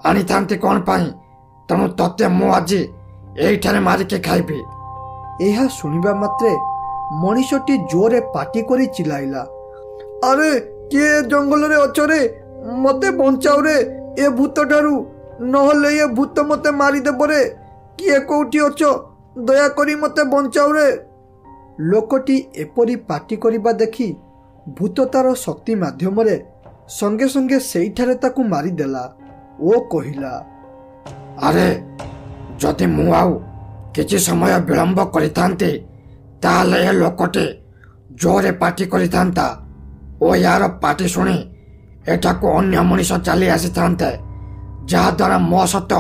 ଆଣିଥାନ୍ତି କ'ଣ ପାଇଁ? ତେଣୁ ତତେ ମୁଁ ଆଜି ଏଇଠାରେ ମାରିକି ଖାଇବି। ଏହା ଶୁଣିବା ମାତ୍ରେ ମଣିଷଟି ଜୋରେ ପାଟି କରି ଚିଲାଇଲା, ଆରେ କିଏ ଜଙ୍ଗଲରେ ଅଛରେ? ମୋତେ ବଞ୍ଚାଓରେ ଏ ଭୂତ ଠାରୁ, ନହେଲେ ଏ ଭୂତ ମୋତେ ମାରିଦେବରେ। କିଏ କୋଉଠି ଅଛ? ଦୟାକରି ମୋତେ ବଞ୍ଚାଓରେ। ଲୋକଟି ଏପରି ପାଟି କରିବା ଦେଖି ଭୂତ ତାର ଶକ୍ତି ମାଧ୍ୟମରେ ସଙ୍ଗେ ସଙ୍ଗେ ସେଇଠାରେ ତାକୁ ମାରିଦେଲା ଓ କହିଲା, ଆରେ ଯଦି ମୁଁ ଆଉ କିଛି ସମୟ ବିଳମ୍ବ କରିଥାନ୍ତି ତାହେଲେ ଏ ଲୋକଟି ଜୋରେ ପାଟି କରିଥାନ୍ତା ଓ ୟାର ପାଟି ଶୁଣି ଏଠାକୁ ଅନ୍ୟ ମଣିଷ ଚାଲି ଆସିଥାନ୍ତେ, ଯାହାଦ୍ୱାରା ମୋ ସହିତ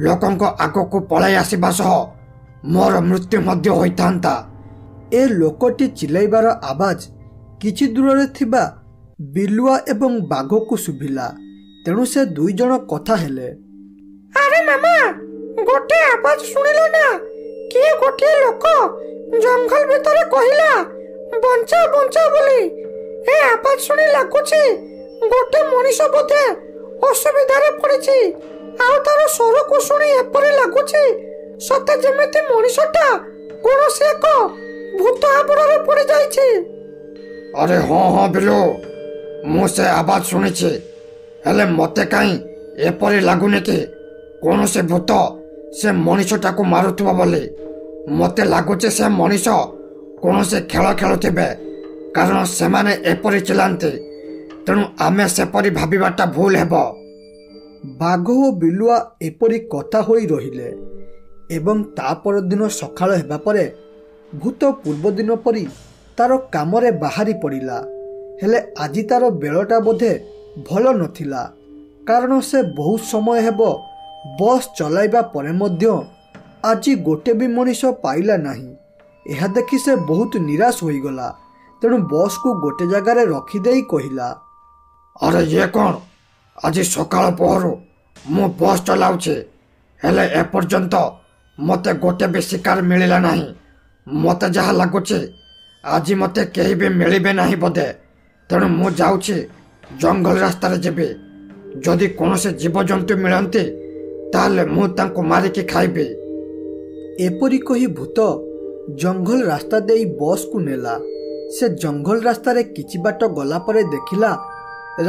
ଲୋକଙ୍କ ଆଗକୁ ପଳାଇ ଆସିବା ସହ ମୋର ମୃତ୍ୟୁ ମଧ୍ୟ ହୋଇଥାନ୍ତା। ଏ ଲୋକଟି ଚିଲାଇବାର ଆବାଜ କିଛି ଦୂରରେ ଥିବା ବିଲୁଆ ଏବଂ ବାଘକୁ ଶୁଭିଲା। ତେଣୁ ସେ ଦୁଇ ଜଣ କଥା ହେଲେ, ଆରେ ମାମା, ଗୋଟେ ଆବାଜ ଶୁଣିଲ ନା? କିଏ ଗୋଟିଏ ଲୋକ ଜଙ୍ଗଲ ଭିତରେ କହିଲା ବଞ୍ଚାଅ ବଞ୍ଚାଅ ବୋଲି। ଏ ଆବାଜ ଶୁଣି ଲାଗୁଛି ଗୋଟେ ମଣିଷ ବୋଧେ ଅସୁବିଧାରେ ପଡ଼ିଛି। ଆଉ ତାର ସ୍ୱରକୁ ଶୁଣି ଏପରି ଲାଗୁଛି ସତେ ଯେମିତି ମଣିଷଟା କୌଣସି ଏକ ଭୂତ ଆବରଣରେ ପଡ଼ି ଯାଇଛି। ଆରେ ହଁ ହଁ ବିଲୁ, ମୁଁ ସେ ଆବାଜ ଶୁଣିଛି, ହେଲେ ମୋତେ କାହିଁ ଏପରି ଲାଗୁନି କି କୌଣସି ଭୂତ ସେ ମଣିଷଟାକୁ ମାରୁଥିବ ବୋଲି। ମୋତେ ଲାଗୁଛି ସେ ମଣିଷ କୌଣସି ଖେଳ ଖେଳୁଥିବେ, କାରଣ ସେମାନେ ଏପରି ଚିଲାନ୍ତି। ତେଣୁ ଆମେ ସେପରି ଭାବିବାଟା ଭୁଲ ହେବ। ବାଘ ଓ ବିଲୁଆ ଏପରି କଥା ହୋଇ ରହିଲେ ଏବଂ ତା ପରଦିନ ସକାଳ ହେବା ପରେ ଭୂତ ପୂର୍ବଦିନ ପରି ତାର କାମରେ ବାହାରି ପଡ଼ିଲା। ହେଲେ ଆଜି ତାର ବେଳଟା ବୋଧେ ଭଲ ନଥିଲା, କାରଣ ସେ ବହୁତ ସମୟ ହେବ ବସ୍ ଚଲାଇବା ପରେ ମଧ୍ୟ ଆଜି ଗୋଟେ ବି ମଣିଷ ପାଇଲା ନାହିଁ। ଏହା ଦେଖି ସେ ବହୁତ ନିରାଶ ହୋଇଗଲା। ତେଣୁ ବସ୍କୁ ଗୋଟେ ଜାଗାରେ ରଖିଦେଇ କହିଲା, ଆରେ ଇଏ କ'ଣ? ଆଜି ସକାଳ ପହରୁ ମୁଁ ବସ୍ ଚଲାଉଛି, ହେଲେ ଏପର୍ଯ୍ୟନ୍ତ ମୋତେ ଗୋଟେ ବି ଶିକାର ମିଳିଲା ନାହିଁ। ମୋତେ ଯାହା ଲାଗୁଛି ଆଜି ମୋତେ କେହି ବି ମିଳିବେ ନାହିଁ ବୋଧେ। ତେଣୁ ମୁଁ ଯାଉଛି ଜଙ୍ଗଲ ରାସ୍ତାରେ ଯିବି। ଯଦି କୌଣସି ଜୀବଜନ୍ତୁ ମିଳନ୍ତି ତାହେଲେ ମୁଁ ତାଙ୍କୁ ମାରିକି ଖାଇବି। ଏପରି କହି ଭୂତ ଜଙ୍ଗଲ ରାସ୍ତା ଦେଇ ବସ୍କୁ ନେଲା। ସେ ଜଙ୍ଗଲ ରାସ୍ତାରେ କିଛି ବାଟ ଗଲା ପରେ ଦେଖିଲା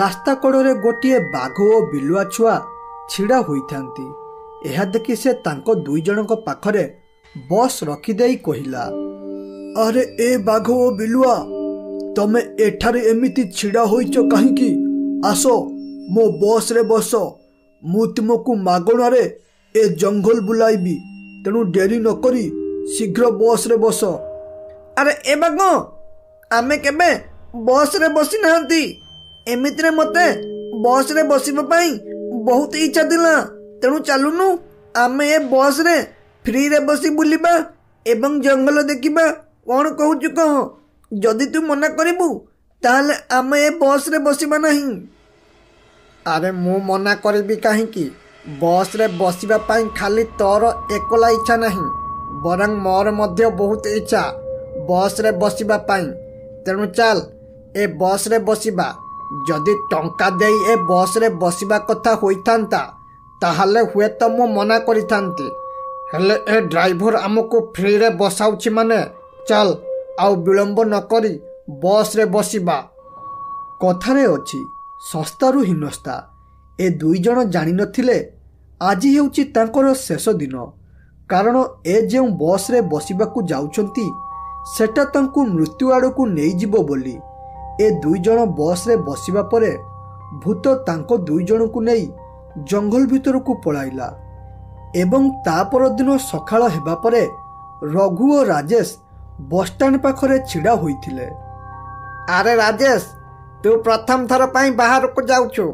ରାସ୍ତା କଡ଼ରେ ଗୋଟିଏ ବାଘ ଓ ବିଲୁଆ ଛୁଆ ଛିଡ଼ା ହୋଇଥାନ୍ତି। ଏହା ଦେଖି ସେ ତାଙ୍କ ଦୁଇ ଜଣଙ୍କ ପାଖରେ ବସ୍ ରଖିଦେଇ କହିଲା, ଆରେ ଏ ବାଘ ଓ ବିଲୁଆ, ତମେ ଏଠାରେ ଏମିତି ଛିଡ଼ା ହୋଇଛ କାହିଁକି? ଆସ ମୋ ବସ୍ରେ ବସ। ମୁଁ ତୁମକୁ ମାଗଣାରେ ଏ ଜଙ୍ଗଲ ବୁଲାଇବି। ତେଣୁ ଡେରି ନକରି ଶୀଘ୍ର ବସ୍ରେ ବସ। ଆରେ ଏ ବାଘ, ଆମେ କେବେ ବସ୍ରେ ବସି ନାହାନ୍ତି। ଏମିତିରେ ମୋତେ ବସ୍ରେ ବସିବା ପାଇଁ ବହୁତ ଇଚ୍ଛା ଥିଲା। ତେଣୁ ଚାଲୁନୁ ଆମେ ଏ ବସ୍ରେ ଫ୍ରିରେ ବସି ବୁଲିବା ଏବଂ ଜଙ୍ଗଲ ଦେଖିବା। କ'ଣ କହୁଛୁ କହ? ଯଦି ତୁ ମନା କରିବୁ ତାହେଲେ ଆମେ ଏ ବସ୍ରେ ବସିବା ନାହିଁ। ଆରେ ମୁଁ ମନା କରିବି କାହିଁକି? ବସ୍ରେ ବସିବା ପାଇଁ ଖାଲି ତୋର ଏକଲା ଇଚ୍ଛା ନାହିଁ, ବରଂ ମୋର ମଧ୍ୟ ବହୁତ ଇଚ୍ଛା ବସ୍ରେ ବସିବା ପାଇଁ। ତେଣୁ ଚାଲ ଏ ବସ୍ରେ ବସିବା। ଯଦି ଟଙ୍କା ଦେଇ ଏ ବସ୍ରେ ବସିବା କଥା ହୋଇଥାନ୍ତା ତାହେଲେ ହୁଏତ ମୁଁ ମନା କରିଥାନ୍ତି, ହେଲେ ଏ ଡ୍ରାଇଭର ଆମକୁ ଫ୍ରିରେ ବସାଉଛି ମାନେ ଚାଲ ଆଉ ବିଳମ୍ବ ନକରି ବସ୍ରେ ବସିବା। କଥାରେ ଅଛି ଶସ୍ତାରୁ ହୀନସ୍ତା। ଏ ଦୁଇ ଜଣ ଜାଣିନଥିଲେ ଆଜି ହେଉଛି ତାଙ୍କର ଶେଷ ଦିନ, କାରଣ ଏ ଯେଉଁ ବସ୍ରେ ବସିବାକୁ ଯାଉଛନ୍ତି ସେଟା ତାଙ୍କୁ ମୃତ୍ୟୁ ଆଡ଼କୁ ନେଇଯିବ ବୋଲି। ଏ ଦୁଇ ଜଣ ବସ୍ରେ ବସିବା ପରେ ଭୂତ ତାଙ୍କ ଦୁଇ ଜଣଙ୍କୁ ନେଇ ଜଙ୍ଗଲ ଭିତରକୁ ପଳାଇଲା। ଏବଂ ତା ପରଦିନ ସକାଳ ହେବା ପରେ ରଘୁ ଓ ରାଜେଶ ବସଷ୍ଟାଣ୍ଡ ପାଖରେ ଛିଡ଼ା ହୋଇଥିଲେ। ଆରେ ରାଜେଶ, ତୁ ପ୍ରଥମ ଥର ପାଇଁ ବାହାରକୁ ଯାଉଛୁ,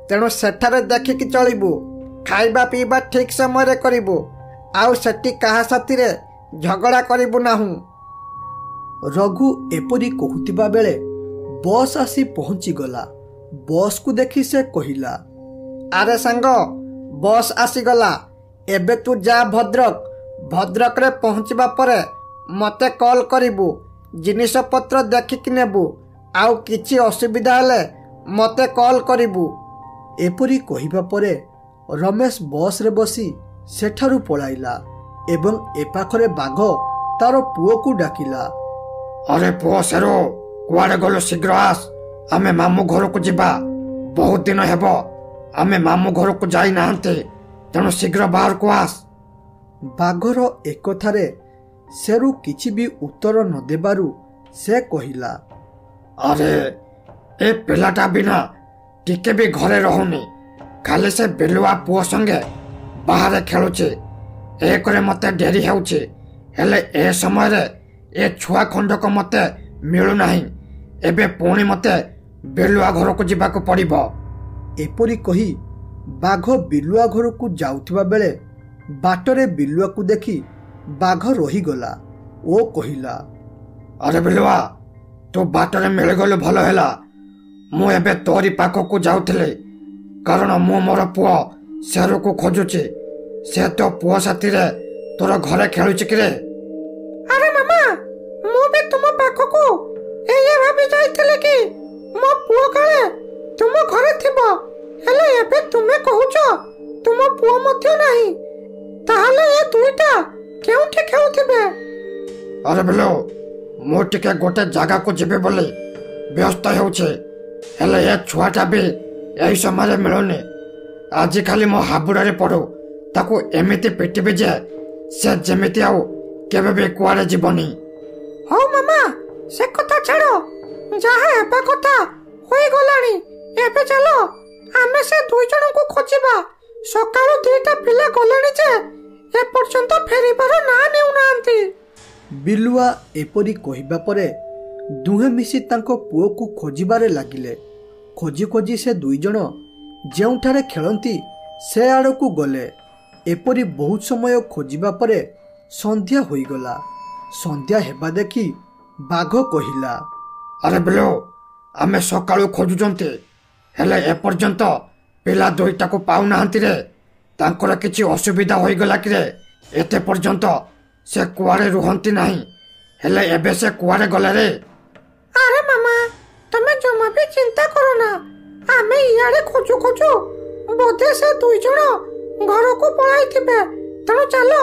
ତେଣୁ ସେଠାରେ ଦେଖିକି ଚଳିବୁ। ଖାଇବା ପିଇବା ଠିକ୍ ସମୟରେ କରିବୁ, ଆଉ ସେଠି କାହା ସାଥିରେ ଝଗଡ଼ା କରିବୁ ନାହିଁ। ରଘୁ ଏପରି କହୁଥିବା ବେଳେ ବସ୍ ଆସି ପହଞ୍ଚିଗଲା। ବସ୍କୁ ଦେଖି ସେ କହିଲା, ଆରେ ସାଙ୍ଗ, ବସ୍ ଆସିଗଲା। ଏବେ ତୁ ଯା ଭଦ୍ରକ। ଭଦ୍ରକରେ ପହଞ୍ଚିବା ପରେ ମୋତେ କଲ୍ କରିବୁ। ଜିନିଷପତ୍ର ଦେଖିକି ନେବୁ। ଆଉ କିଛି ଅସୁବିଧା ହେଲେ ମୋତେ କଲ୍ କରିବୁ। ଏପରି କହିବା ପରେ ରମେଶ ବସ୍ରେ ବସି ସେଠାରୁ ପଳାଇଲା ଏବଂ ଏପାଖରେ ବାଘ ତାର ପୁଅକୁ ଡାକିଲା। ଆରେ ପୁଅ ସେରୋ, କୁଆଡ଼େ ଗଲୁ? ଶୀଘ୍ର ଆସ, ଆମେ ମାମୁଁ ଘରକୁ ଯିବା। ବହୁତ ଦିନ ହେବ ଆମେ ମାମୁଁ ଘରକୁ ଯାଇନାହାନ୍ତି, ତେଣୁ ଶୀଘ୍ର ବାହାରକୁ ଆସ। ବାଘର ଏକଥାରେ ସେରୁ କିଛି ବି ଉତ୍ତର ନ ଦେବାରୁ ସେ କହିଲା, ଆରେ ଏ ପିଲାଟା ବିନା ଟିକେ ବି ଘରେ ରହୁନି। ଖାଲି ସେ ବିଲୁଆ ପୁଅ ସଙ୍ଗେ ବାହାରେ ଖେଳୁଛି। ଏକରେ ମୋତେ ଡେରି ହେଉଛି, ହେଲେ ଏ ସମୟରେ ଏ ଛୁଆ ଖଣ୍ଡକ ମୋତେ ମିଳୁନାହିଁ। ଏବେ ପୁଣି ମୋତେ ବିଲୁଆ ଘରକୁ ଯିବାକୁ ପଡ଼ିବ। ଏପରି କହି ବାଘ ବିଲୁଆ ଘରକୁ ଯାଉଥିବା ବେଳେ ବାଟରେ ବିଲୁଆକୁ ଦେଖି ବାଘ ରହିଗଲା ଓ କହିଲା, ଆରେ ବିଲୁଆ, ତୁ ବାଟରେ ମିଳିଗଲୁ, ଭଲ ହେଲା। ମୁଁ ଏବେ ତୋରି ପାଖକୁ ଯାଉଥିଲି, କାରଣ ମୁଁ ମୋର ପୁଅ ସେରୁକୁ ଖୋଜୁଛି। ସେ ତୋ ପୁଅ ସାଥିରେ ତୋର ଘରେ ଖେଳୁଛି କିରେ? ଆରେ ମାମା, ମୁଁ ବି ତୁମ ପାଖକୁ ଏଇଆ ଭାବି ଯାଇଥିଲି କି ମୋ ପୁଅ କାଳେ ତୁମ ଘରେ ଥିବ, ହେଲେ ଏବେ ତୁମେ କହୁଛ ତୁମ ପୁଅ ମଧ୍ୟ ନାହିଁ। ତାହେଲେ ଏ ଦୁଇଟା କେଉଁଠି ଖେଳୁଥିବେ? ଆରେ ବିଲୁ, ମୁଁ ଟିକେ ଗୋଟେ ଜାଗାକୁ ଯିବି ବୋଲି ବ୍ୟସ୍ତ ହେଉଛି, ହେଲେ ଏ ଛୁଆଟା ବି ଏହି ସମୟରେ ମିଳୁନି। ଆଜି ଖାଲି ମୋ ହାବୁଡ଼ରେ ପଡ଼ୁ, ତାକୁ ଏମିତି ପିଟିବି ଯେ ସେ ଯେମିତି ଆଉ କେବେ ବି କୁଆଡ଼େ ଯିବନି। ହଉ ମାମା, ସେ କଥା ଛାଡ଼। ଯାହା ହେବା କଥା ହୋଇଗଲାଣି। ଏବେ ଚାଲ ଆମେ ସେ ଦୁଇ ଜଣଙ୍କୁ ଖୋଜିବା। ସକାଳୁ ଦିଟା ପିଲା ଗଲେଣି ଯେ ଏପର୍ଯ୍ୟନ୍ତ ଫେରିବାର ନାଁ ନେଉନାହାନ୍ତି। ବିଲୁଆ ଏପରି କହିବା ପରେ ଦୁହେଁ ମିଶି ତାଙ୍କ ପୁଅକୁ ଖୋଜିବାରେ ଲାଗିଲେ। ଖୋଜି ଖୋଜି ସେ ଦୁଇ ଜଣ ଯେଉଁଠାରେ ଖେଳନ୍ତି ସେ ଆଡ଼କୁ ଗଲେ। ଏପରି ବହୁତ ସମୟ ଖୋଜିବା ପରେ ସନ୍ଧ୍ୟା ହୋଇଗଲା। ସନ୍ଧ୍ୟା ହେବା ଦେଖି ବାଘ କହିଲା, ଆରେ ବିଲୁ, ଆମେ ସକାଳୁ ଖୋଜୁଛନ୍ତି, ହେଲେ ଏପର୍ଯ୍ୟନ୍ତ ପିଲା ଦୁଇଟାକୁ ପାଉନାହାନ୍ତି ରେ। ତାଙ୍କର କିଛି ଅସୁବିଧା ହୋଇଗଲା କିରେ? ଏତେ ପର୍ଯ୍ୟନ୍ତ ସେ କୁଆଡ଼େ ରୁହନ୍ତି ନାହିଁ, ହେଲେ ଏବେ ସେ କୁଆଡ଼େ ଗଲେ ରେ? ଆରେ ମାମା, ତମେ ଜମା ବି ଚିନ୍ତା କର ନା। ଆମେ ଇଆଡେ ଖୋଜୁ ଖୋଜୁ ବୋଧେ ସେ ଦୁଇ ଜଣ ଘରକୁ ପଳାଇଥିବେ। ତେଣୁ ଚାଲ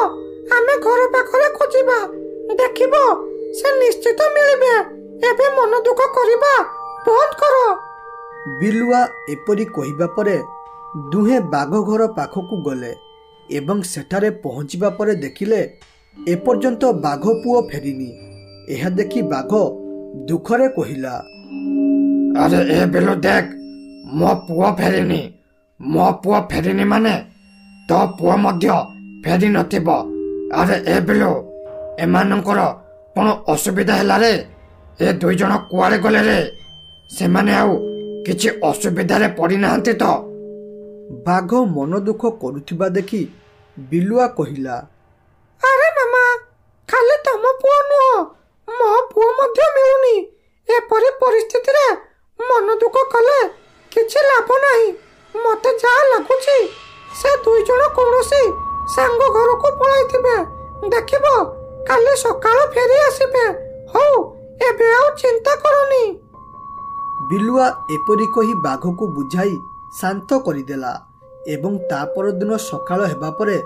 ଆମେ ଘର ପାଖରେ ଖୋଜିବା। ଦେଖିବ ସେ ନିଶ୍ଚିତ ମିଳିବେ। ଏବେ ମନ ଦୁଃଖ କରିବା ବନ୍ଦ କର। ବିଲୁଆ ଏପରି କହିବା ପରେ ଦୁହେଁ ବାଘ ଘର ପାଖକୁ ଗଲେ ଏବଂ ସେଠାରେ ପହଞ୍ଚିବା ପରେ ଦେଖିଲେ ଏପର୍ଯ୍ୟନ୍ତ ବାଘ ପୁଅ ଫେରିନି। ଏହା ଦେଖି ବାଘ ଦୁଃଖରେ କହିଲା, ଆରେ ଏ ବିଲୁ ଦେଖ, ମୋ ପୁଅ ଫେରିନି। ମୋ ପୁଅ ଫେରିନି ମାନେ ତୋ ପୁଅ ମଧ୍ୟ ଫେରି ନଥିବ। ଆରେ ଏ ବିଲୁ, ଏମାନଙ୍କର କ'ଣ ଅସୁବିଧା ହେଲା ରେ? ଏ ଦୁଇ ଜଣ କୁଆଡ଼େ ଗଲେ ରେ? ସେମାନେ ଆଉ କିଛି ଅସୁବିଧାରେ ପଡ଼ିନାହାନ୍ତି ତ? ବାଘ ମନ ଦୁଃଖ କରୁଥିବା ଦେଖି ବିଲୁଆ କହିଲା, ଆରେ ମାମା, ଖାଲି ତମ ପୁଅ ନୁହଁ, ମୋ ପୁଅ ମଧ୍ୟ ମିଳୁନି। ଏପରି ପରିସ୍ଥିତିରେ ମନ ଦୁଃଖ କଲେ କିଛି ଲାଭ ନାହିଁ। ମତେ ଯାହା ଲାଗୁଛି ସେ ଦୁଇ ଜଣ କୌଣସି ସାଙ୍ଗ ଘରକୁ ପଳାଇଥିବେ। ଦେଖିବ କାଲି ସକାଳୁ ଫେରି ଆସିବେ। ହଉ, ଏବେ ଆଉ ଚିନ୍ତା କରନି। ବିଲୁଆ ଏପରି କହି ବାଘକୁ ବୁଝାଇ ଶାନ୍ତ କରିଦେଲା ଏବଂ ତା ପରଦିନ ସକାଳ ହେବା ପରେ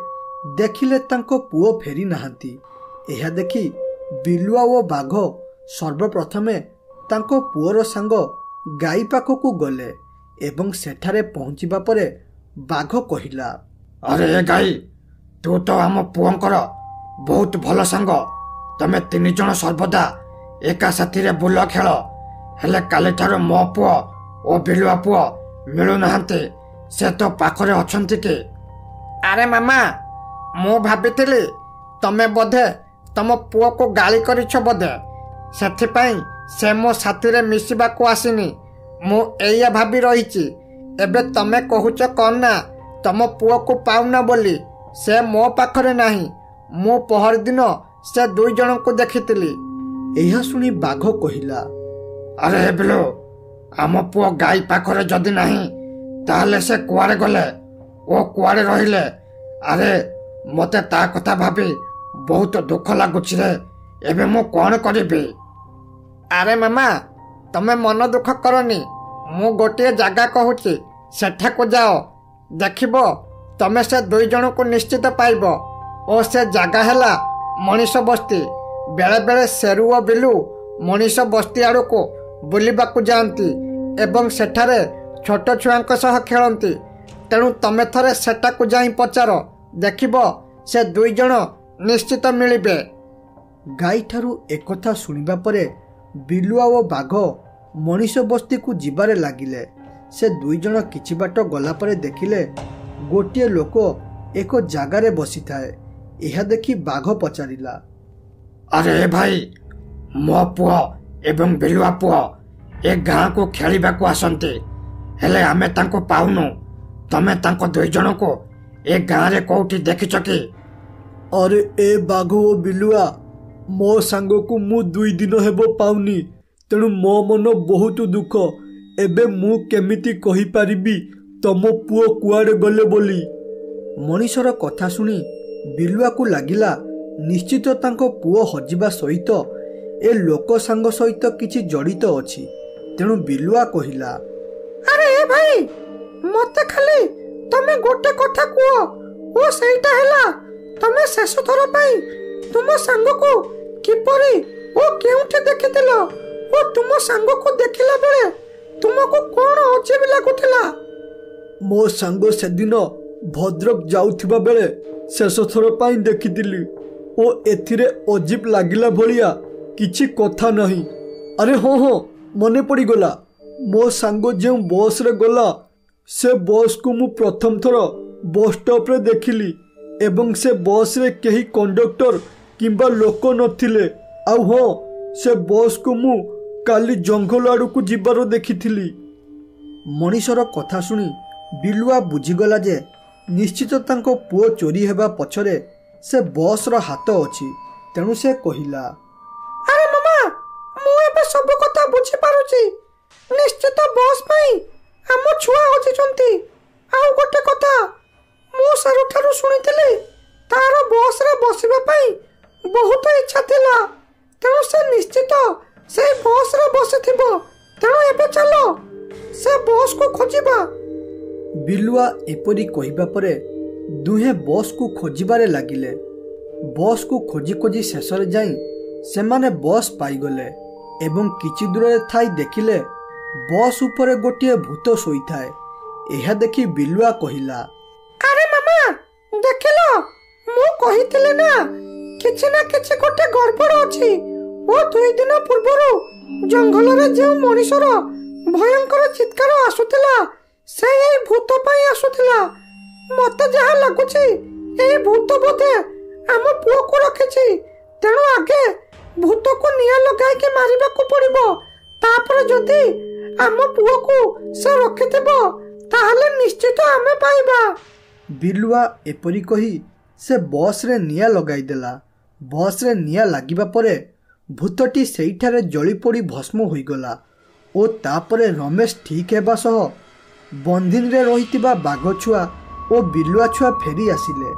ଦେଖିଲେ ତାଙ୍କ ପୁଅ ଫେରି ନାହାନ୍ତି। ଏହା ଦେଖି ବିଲୁଆ ଓ ବାଘ ସର୍ବପ୍ରଥମେ ତାଙ୍କ ପୁଅର ସାଙ୍ଗ ଗାଈ ପାଖକୁ ଗଲେ ଏବଂ ସେଠାରେ ପହଞ୍ଚିବା ପରେ ବାଘ କହିଲା, ଆରେ ଏ ଗାଈ, ତୁ ତ ଆମ ପୁଅଙ୍କର ବହୁତ ଭଲ ସାଙ୍ଗ। ତମେ ତିନି ଜଣ ସର୍ବଦା ଏକା ସାଥିରେ ବୁଲ ଖେଳ, ହେଲେ କାଲିଠାରୁ ମୋ ପୁଅ ଓ ବିଲୁଆ ପୁଅ ମିଳୁନାହାନ୍ତି। ସେ ତ ପାଖରେ ଅଛନ୍ତି କି? ଆରେ ମାମା, ମୁଁ ଭାବିଥିଲି ତମେ ବୋଧେ ତମ ପୁଅକୁ ଗାଳି କରିଛ ବୋଧେ, ସେଥିପାଇଁ ସେ ମୋ ସାଥିରେ ମିଶିବାକୁ ଆସିନି। ମୁଁ ଏଇଆ ଭାବି ରହିଛି। ଏବେ ତମେ କହୁଛ କ'ଣ ନା ତମ ପୁଅକୁ ପାଉନ ବୋଲି। ସେ ମୋ ପାଖରେ ନାହିଁ। ମୁଁ ପହରଦିନ ସେ 2 ଜଣଙ୍କୁ ଦେଖିଥିଲି। ଏହା ଶୁଣି ବାଘ କହିଲା, ଆରେ ବିଲୁ, ଆମ ପୁଅ ଗାଈ ପାଖରେ ଯଦି ନାହିଁ ତାହେଲେ ସେ କୁଆଡ଼େ ଗଲେ ଓ କୁଆଡ଼େ ରହିଲେ? ଆରେ ମୋତେ ତା କଥା ଭାବି ବହୁତ ଦୁଃଖ ଲାଗୁଛି ରେ। ଏବେ ମୁଁ କ'ଣ କରିବି? ଆରେ ମାମା, ତମେ ମନ ଦୁଃଖ କରନି। ମୁଁ ଗୋଟିଏ ଜାଗା କହୁଛି, ସେଠାକୁ ଯାଅ। ଦେଖିବ ତମେ ସେ 2 ଜଣଙ୍କୁ ନିଶ୍ଚିତ ପାଇବ। ଓ ସେ ଜାଗା ହେଲା ମଣିଷ ବସ୍ତି। ବେଳେବେଳେ ସେରୁ ଓ ବିଲୁ ମଣିଷ ବସ୍ତି ଆଡ଼କୁ ବୁଲିବାକୁ ଯାଆନ୍ତି ଏବଂ ସେଠାରେ ଛୋଟ ଛୁଆଙ୍କ ସହ ଖେଳନ୍ତି। ତେଣୁ ତମେ ଥରେ ସେଠାକୁ ଯାଇ ପଚାର, ଦେଖିବ ସେ 2 ଜଣ ନିଶ୍ଚିତ ମିଳିବେ। ଗାଈଠାରୁ ଏକଥା ଶୁଣିବା ପରେ ବିଲୁଆ ଓ ବାଘ ମଣିଷ ବସ୍ତିକୁ ଯିବାରେ ଲାଗିଲେ। ସେ 2 ଜଣ କିଛି ବାଟ ଗଲା ପରେ ଦେଖିଲେ ଗୋଟିଏ ଲୋକ ଏକ ଜାଗାରେ ବସିଥାଏ। ଏହା ଦେଖି ବାଘ ପଚାରିଲା, ଆରେ ଭାଇ, ମୋ ପୁଅ ଏବଂ ବିଲୁଆ ପୁଅ ଏ ଗାଁକୁ ଖେଳିବାକୁ ଆସନ୍ତି, ହେଲେ ଆମେ ତାଙ୍କୁ ପାଉନୁ। ତମେ ତାଙ୍କ 2 ଜଣଙ୍କୁ ଏ ଗାଁରେ କୋଉଠି ଦେଖିଛ କି? ଆରେ ଏ ବାଘ ଓ ବିଲୁଆ, ମୋ ସାଙ୍ଗକୁ ମୁଁ 2 ଦିନ ହେବ ପାଉନି। ତେଣୁ ମୋ ମନ ବହୁତ ଦୁଃଖ। ଏବେ ମୁଁ କେମିତି କହିପାରିବି ତମ ପୁଅ କୁଆଡ଼େ ଗଲେ ବୋଲି? ମଣିଷର କଥା ଶୁଣି ବିଲୁଆକୁ ଲାଗିଲା ନିଶ୍ଚିତ ତାଙ୍କ ପୁଅ ହଜିବା ସହିତ ଏ ଲୋକ ସାଙ୍ଗ ସହିତ କିଛି ଜଡ଼ିତ ଅଛି। ତେଣୁ ବିଲୁଆ କହିଲା, ଆରେ ଭାଇ, ମତେ ଖାଲି ତମେ ଗୋଟେ କଥା କୁହ, ଓ ସେଇଟା ହେଲା ତମେ ଶେଷ ଥର ପାଇଁ ତୁମ ସାଙ୍ଗକୁ କିପରି ଓ କେଉଁଠି ଦେଖିଥିଲ, ଓ ତୁମ ସାଙ୍ଗକୁ ଦେଖିଲା ବେଳେ ତୁମକୁ କ'ଣ ଅଜୀବ ଲାଗୁଥିଲା? ମୋ ସାଙ୍ଗ ସେଦିନ ଭଦ୍ରକ ଯାଉଥିବା ବେଳେ ଶେଷ ଥର ପାଇଁ ଦେଖିଥିଲି ଓ ଏଥିରେ ଅଜୀବ ଲାଗିଲା ଭଳିଆ କିଛି କଥା ନାହିଁ। ଆରେ ହଁ, ମନେ ପଡ଼ିଗଲା। ମୋ ସାଙ୍ଗ ଯେଉଁ ବସ୍ରେ ଗଲା ସେ ବସ୍କୁ ମୁଁ ପ୍ରଥମ ଥର ବସ୍ ଷ୍ଟପ୍ରେ ଦେଖିଲି ଏବଂ ସେ ବସ୍ରେ କେହି କଣ୍ଡକ୍ଟର କିମ୍ବା ଲୋକ ନଥିଲେ। ଆଉ ହଁ, ସେ ବସ୍କୁ ମୁଁ କାଲି ଜଙ୍ଗଲ ଆଡ଼କୁ ଯିବାର ଦେଖିଥିଲି। ମଣିଷର କଥା ଶୁଣି ବିଲୁଆ ବୁଝିଗଲା ଯେ ନିଶ୍ଚିତ ତାଙ୍କ ପୁଅ ଚୋରି ହେବା ପଛରେ ସେ ବସ୍ର ହାତ ଅଛି। ତେଣୁ ସେ କହିଲା, ଆରେ ମାମା, ମୁଁ ଏବେ ସବୁ କଥା ବୁଝିପାରୁଛି। ନିଶ୍ଚିତ ବସ୍ ପାଇଁ ଆମ ଛୁଆ ହଜିଛନ୍ତି। ଆଉ ଗୋଟେ କଥା, ମୁଁ ସେରୁଠାରୁ ଶୁଣିଥିଲି ତାର ବସ୍ରେ ବସିବା ପାଇଁ ବହୁତ ଇଚ୍ଛା ଥିଲା। ତେଣୁ ସେ ନିଶ୍ଚିତ ସେଇ ବସ୍ରେ ବସିଥିବ। ତେଣୁ ଏବେ ଚାଲ ସେ ବସ୍କୁ ଖୋଜିବା। ବିଲୁଆ ଏପରି କହିବା ପରେ ଦୁହେଁ ବସ୍କୁ ଖୋଜିବାରେ ଲାଗିଲେ। ବସ୍କୁ ଖୋଜି ଖୋଜି ଶେଷରେ ଯାଇ ସେମାନେ ବସ୍ ପାଇଗଲେ ଏବଂ କିଛି ଦୂରରେ ଥାଇ ଦେଖିଲେ ବସ୍ ଉପରେ ଗୋଟିଏ ଭୂତ ଶୋଇଥାଏ। ଏହା ଦେଖି ବିଲୁଆ କହିଲା, ଆରେ ମାମା, ଦେଖିଲ, ମୁଁ କହିଥିଲି ନା କିଛି ଗୋଟେ ଗଡ଼ବଡ଼ ଅଛି। ଓ 2 ଦିନ ପୂର୍ବରୁ ଜଙ୍ଗଲରେ ଯେଉଁ ମଣିଷର ଭୟଙ୍କର ଚିତ୍କାର ଆସୁଥିଲା ସେ ଏଇ ଭୂତ ପାଇଁ ଆସୁଥିଲା। ମତେ ଯାହା ଲାଗୁଛି ଏଇ ଭୂତ ବୋଧେ ଆମ ପୁଅକୁ ରଖିଛି। ତେଣୁ ଆଗେ ଭୂତକୁ ନିଆଁ ଲଗାଇକି ମାରିବାକୁ ପଡ଼ିବ। ତାପରେ ଯଦି ଆମ ପୁଅକୁ ସେ ରଖିଥିବ ତାହେଲେ ନିଶ୍ଚିତ ଆମେ ପାଇବା। ବିଲୁଆ ଏପରି କହି ସେ ବସ୍ରେ ନିଆଁ ଲଗାଇଦେଲା। ବସ୍ରେ ନିଆଁ ଲାଗିବା ପରେ ଭୂତଟି ସେଇଠାରେ ଜଳିପୋଡ଼ି ଭସ୍ମ ହୋଇଗଲା ଓ ତାପରେ ରମେଶ ଠିକ୍ ହେବା ସହ ବନ୍ଦିନୀରେ ରହିଥିବା ବାଘ ଛୁଆ ଓ ବିଲୁଆ ଛୁଆ ଫେରି ଆସିଲେ।